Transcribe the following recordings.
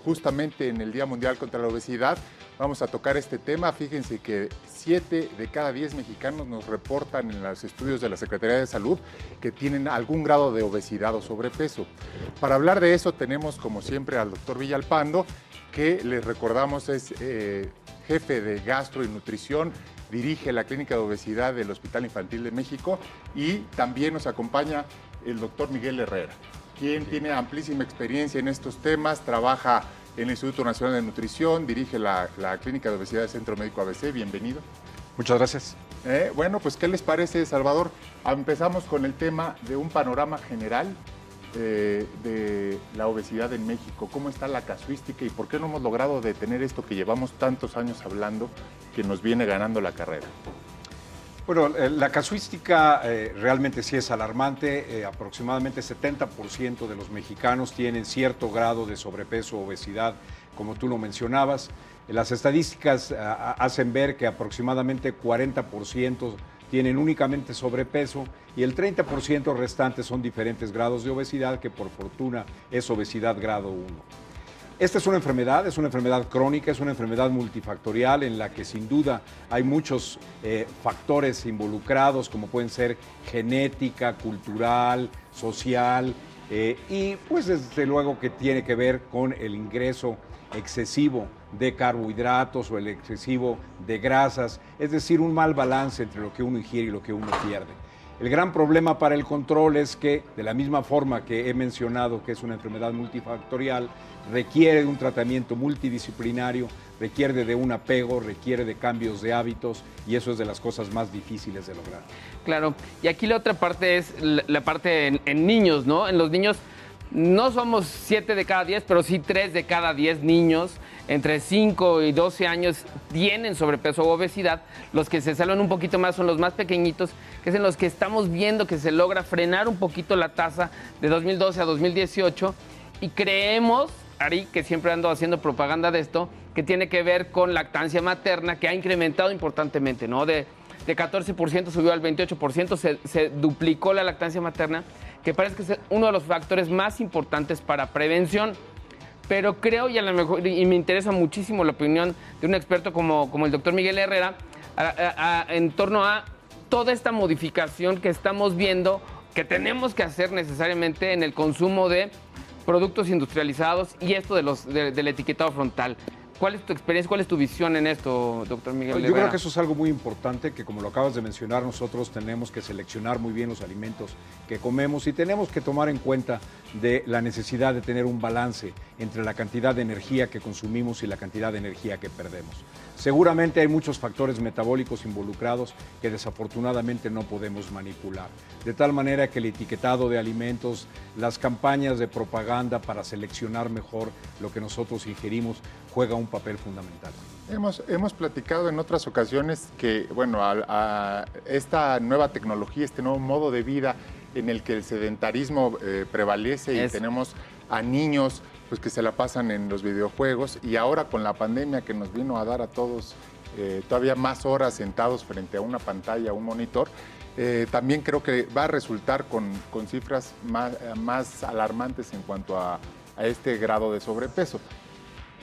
justamente en el Día Mundial contra la Obesidad, vamos a tocar este tema. Fíjense que 7 de cada 10 mexicanos nos reportan en los estudios de la Secretaría de Salud que tienen algún grado de obesidad o sobrepeso. Para hablar de eso tenemos, como siempre, al doctor Villalpando, que les recordamos es jefe de gastro y nutrición, dirige la Clínica de Obesidad del Hospital Infantil de México, y también nos acompaña el doctor Miguel Herrera, quien tiene amplísima experiencia en estos temas, trabaja en el Instituto Nacional de Nutrición, dirige la Clínica de Obesidad del Centro Médico ABC. Bienvenido. Muchas gracias. Bueno, pues ¿qué les parece, Salvador? Empezamos con el tema de un panorama general de la obesidad en México. ¿Cómo está la casuística y por qué no hemos logrado detener esto que llevamos tantos años hablando, que nos viene ganando la carrera? Bueno, la casuística realmente sí es alarmante. Aproximadamente 70% de los mexicanos tienen cierto grado de sobrepeso o obesidad, como tú lo mencionabas. Las estadísticas hacen ver que aproximadamente 40% tienen únicamente sobrepeso y el 30% restante son diferentes grados de obesidad, que por fortuna es obesidad grado 1. Esta es una enfermedad crónica, es una enfermedad multifactorial en la que sin duda hay muchos factores involucrados, como pueden ser genética, cultural, social, y pues desde luego que tiene que ver con el ingreso excesivo de carbohidratos o el excesivo de grasas, es decir, un mal balance entre lo que uno ingiere y lo que uno pierde. El gran problema para el control es que, de la misma forma que he mencionado que es una enfermedad multifactorial, requiere de un tratamiento multidisciplinario, requiere de un apego, requiere de cambios de hábitos, y eso es de las cosas más difíciles de lograr. Claro, y aquí la otra parte es la parte en niños, ¿no? En los niños no somos 7 de cada 10, pero sí 3 de cada 10 niños entre 5 y 12 años tienen sobrepeso o obesidad. Los que se salvan un poquito más son los más pequeñitos, que es en los que estamos viendo que se logra frenar un poquito la tasa de 2012 a 2018, y creemos, Ari, que siempre ando haciendo propaganda de esto, que tiene que ver con lactancia materna, que ha incrementado importantemente, ¿no? De 14% subió al 28%, se duplicó la lactancia materna, que parece que es uno de los factores más importantes para prevención. Pero creo, y a lo mejor, y me interesa muchísimo la opinión de un experto como el doctor Miguel Herrera, en torno a toda esta modificación que estamos viendo, que tenemos que hacer necesariamente en el consumo de productos industrializados y esto del etiquetado frontal. ¿Cuál es tu experiencia, cuál es tu visión en esto, doctor Miguel Herrera? Yo creo que eso es algo muy importante, que como lo acabas de mencionar, nosotros tenemos que seleccionar muy bien los alimentos que comemos y tenemos que tomar en cuenta de la necesidad de tener un balance entre la cantidad de energía que consumimos y la cantidad de energía que perdemos. Seguramente hay muchos factores metabólicos involucrados que desafortunadamente no podemos manipular. De tal manera que el etiquetado de alimentos, las campañas de propaganda para seleccionar mejor lo que nosotros ingerimos, juega un papel fundamental. Hemos platicado en otras ocasiones que, bueno, a esta nueva tecnología, este nuevo modo de vida en el que el sedentarismo prevalece y tenemos a niños pues, que se la pasan en los videojuegos, y ahora con la pandemia que nos vino a dar a todos todavía más horas sentados frente a una pantalla, un monitor, también creo que va a resultar con cifras más alarmantes en cuanto a este grado de sobrepeso.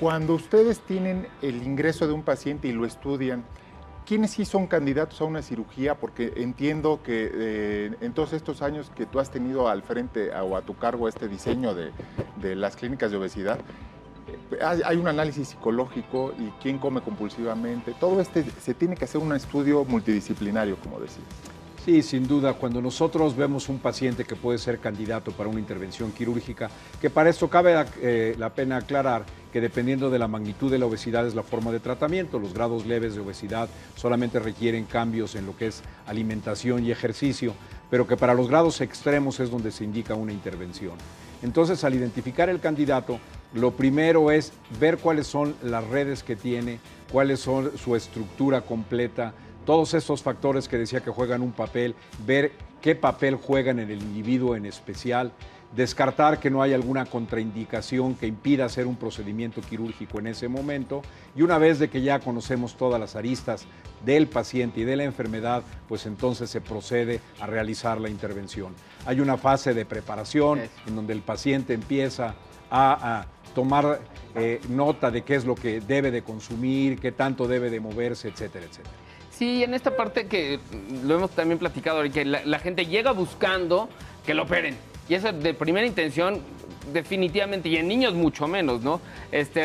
Cuando ustedes tienen el ingreso de un paciente y lo estudian, ¿quiénes sí son candidatos a una cirugía? Porque entiendo que en todos estos años que tú has tenido al frente o a tu cargo este diseño de las clínicas de obesidad, hay un análisis psicológico y quién come compulsivamente. Todo se tiene que hacer un estudio multidisciplinario, como decía. Sí, sin duda, cuando nosotros vemos un paciente que puede ser candidato para una intervención quirúrgica, que para esto cabe la pena aclarar que dependiendo de la magnitud de la obesidad es la forma de tratamiento. Los grados leves de obesidad solamente requieren cambios en lo que es alimentación y ejercicio, pero que para los grados extremos es donde se indica una intervención. Entonces, al identificar el candidato, lo primero es ver cuáles son las redes que tiene, cuáles son su estructura completa, todos estos factores que decía que juegan un papel, ver qué papel juegan en el individuo en especial, descartar que no hay alguna contraindicación que impida hacer un procedimiento quirúrgico en ese momento, y una vez de que ya conocemos todas las aristas del paciente y de la enfermedad, pues entonces se procede a realizar la intervención. Hay una fase de preparación en donde el paciente empieza a tomar nota de qué es lo que debe de consumir, qué tanto debe de moverse, etcétera, etcétera. Sí, en esta parte que lo hemos también platicado, que la gente llega buscando que lo operen. Y eso de primera intención, definitivamente, y en niños mucho menos, ¿no?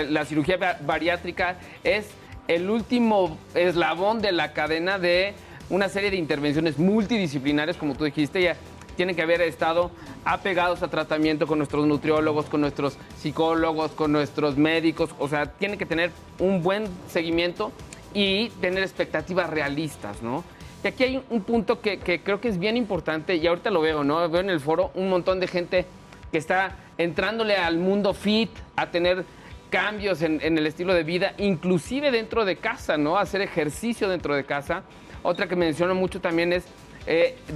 La cirugía bariátrica es el último eslabón de la cadena de una serie de intervenciones multidisciplinarias, como tú dijiste, ya tienen que haber estado apegados a tratamiento con nuestros nutriólogos, con nuestros psicólogos, con nuestros médicos, o sea, tienen que tener un buen seguimiento y tener expectativas realistas, ¿no? Y aquí hay un punto que creo que es bien importante, y ahorita lo veo, ¿no? Veo en el foro un montón de gente que está entrándole al mundo fit, a tener cambios en el estilo de vida, inclusive dentro de casa, ¿no? Hacer ejercicio dentro de casa. Otra que menciono mucho también es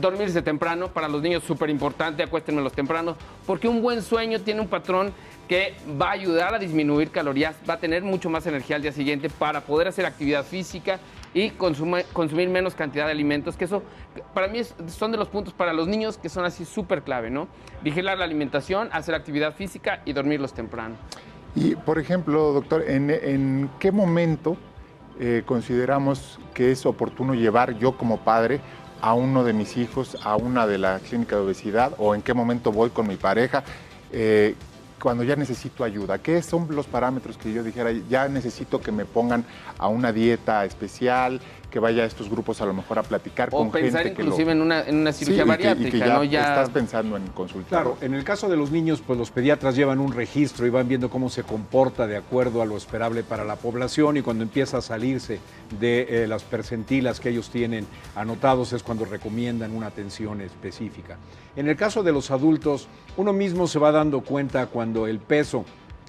dormirse temprano. Para los niños súper importante, acuéstenmelos temprano, porque un buen sueño tiene un patrón que va a ayudar a disminuir calorías, va a tener mucho más energía al día siguiente para poder hacer actividad física y consumir menos cantidad de alimentos, que eso para mí son de los puntos para los niños que son así súper clave, ¿no? Vigilar la alimentación, hacer actividad física y dormirlos temprano. Y, por ejemplo, doctor, ¿en qué momento consideramos que es oportuno llevar yo como padre a uno de mis hijos a una de la clínica de obesidad, o en qué momento voy con mi pareja cuando ya necesito ayuda? ¿Qué son los parámetros que yo dijera, ya necesito que me pongan a una dieta especial, que vaya a estos grupos a lo mejor a platicar con gente? O pensar inclusive en una cirugía bariátrica, y que ya ¿no? estás pensando en consultar. Claro, en el caso de los niños, pues los pediatras llevan un registro y van viendo cómo se comporta de acuerdo a lo esperable para la población, y cuando empieza a salirse de las percentilas que ellos tienen anotados es cuando recomiendan una atención específica. En el caso de los adultos, uno mismo se va dando cuenta cuando el peso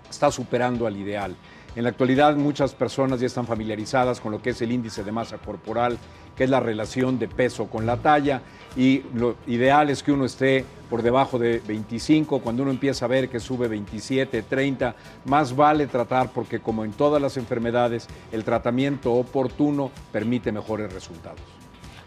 está superando al ideal. En la actualidad muchas personas ya están familiarizadas con lo que es el índice de masa corporal, que es la relación de peso con la talla, y lo ideal es que uno esté por debajo de 25. Cuando uno empieza a ver que sube 27, 30, más vale tratar, porque como en todas las enfermedades, el tratamiento oportuno permite mejores resultados.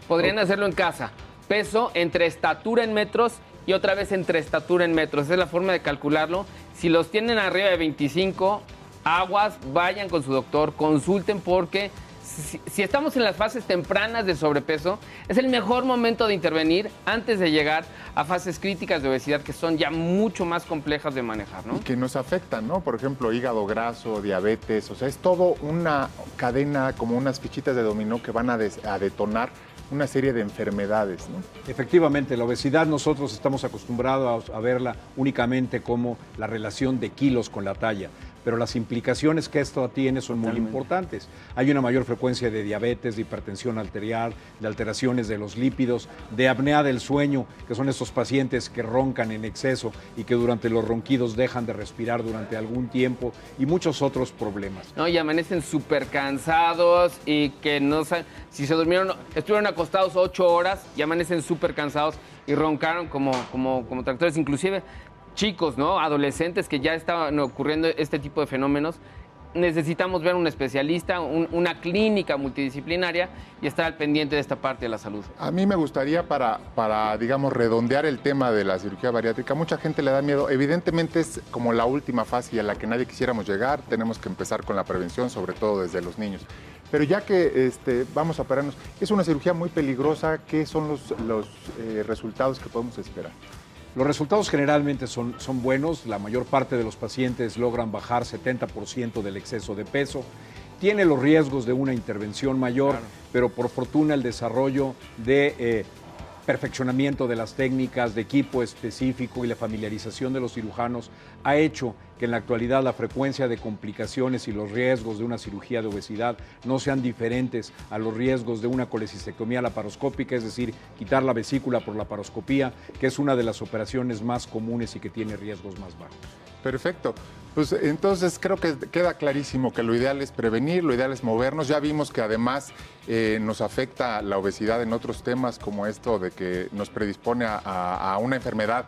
Podrían hacerlo en casa. Peso entre estatura en metros y otra vez entre estatura en metros. Esa es la forma de calcularlo. Si los tienen arriba de 25, aguas, vayan con su doctor, consulten, porque si estamos en las fases tempranas de sobrepeso, es el mejor momento de intervenir antes de llegar a fases críticas de obesidad, que son ya mucho más complejas de manejar, ¿no? Y que nos afectan, ¿no? Por ejemplo, hígado graso, diabetes, o sea, es todo una cadena, como unas fichitas de dominó que van a detonar una serie de enfermedades, ¿no? Efectivamente, la obesidad nosotros estamos acostumbrados a verla únicamente como la relación de kilos con la talla, pero las implicaciones que esto tiene son muy importantes. Hay una mayor frecuencia de diabetes, de hipertensión arterial, de alteraciones de los lípidos, de apnea del sueño, que son estos pacientes que roncan en exceso y que durante los ronquidos dejan de respirar durante algún tiempo, y muchos otros problemas. No, y amanecen súper cansados y que no saben, si se durmieron, estuvieron acostados 8 horas y amanecen súper cansados y roncaron como tractores, inclusive chicos, ¿no? Adolescentes que ya estaban ocurriendo este tipo de fenómenos. Necesitamos ver un especialista, una clínica multidisciplinaria, y estar al pendiente de esta parte de la salud. A mí me gustaría para, digamos, redondear el tema de la cirugía bariátrica. Mucha gente le da miedo. Evidentemente es como la última fase y a la que nadie quisiéramos llegar. Tenemos que empezar con la prevención, sobre todo desde los niños. Pero ya que vamos a operarnos, es una cirugía muy peligrosa. ¿Qué son los resultados que podemos esperar? Los resultados generalmente son buenos. La mayor parte de los pacientes logran bajar 70% del exceso de peso. Tiene los riesgos de una intervención mayor, claro, pero por fortuna el desarrollo de perfeccionamiento de las técnicas, de equipo específico y la familiarización de los cirujanos ha hecho que en la actualidad la frecuencia de complicaciones y los riesgos de una cirugía de obesidad no sean diferentes a los riesgos de una colecistectomía laparoscópica, es decir, quitar la vesícula por laparoscopía, que es una de las operaciones más comunes y que tiene riesgos más bajos. Perfecto. Pues entonces creo que queda clarísimo que lo ideal es prevenir, lo ideal es movernos. Ya vimos que además nos afecta la obesidad en otros temas, como esto de que nos predispone a una enfermedad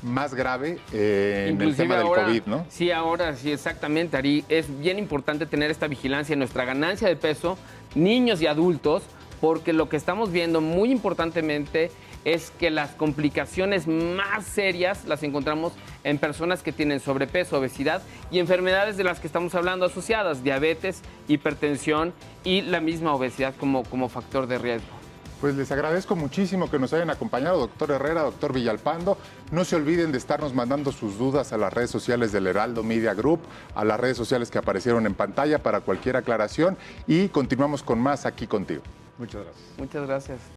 más grave en el tema del COVID, ¿no? Sí, ahora sí, exactamente, Ari. Es bien importante tener esta vigilancia en nuestra ganancia de peso, niños y adultos, porque lo que estamos viendo muy importantemente es que las complicaciones más serias las encontramos en personas que tienen sobrepeso, obesidad y enfermedades de las que estamos hablando asociadas, diabetes, hipertensión y la misma obesidad como factor de riesgo. Pues les agradezco muchísimo que nos hayan acompañado, doctor Herrera, doctor Villalpando. No se olviden de estarnos mandando sus dudas a las redes sociales del Heraldo Media Group, a las redes sociales que aparecieron en pantalla para cualquier aclaración y continuamos con más aquí contigo. Muchas gracias. Muchas gracias.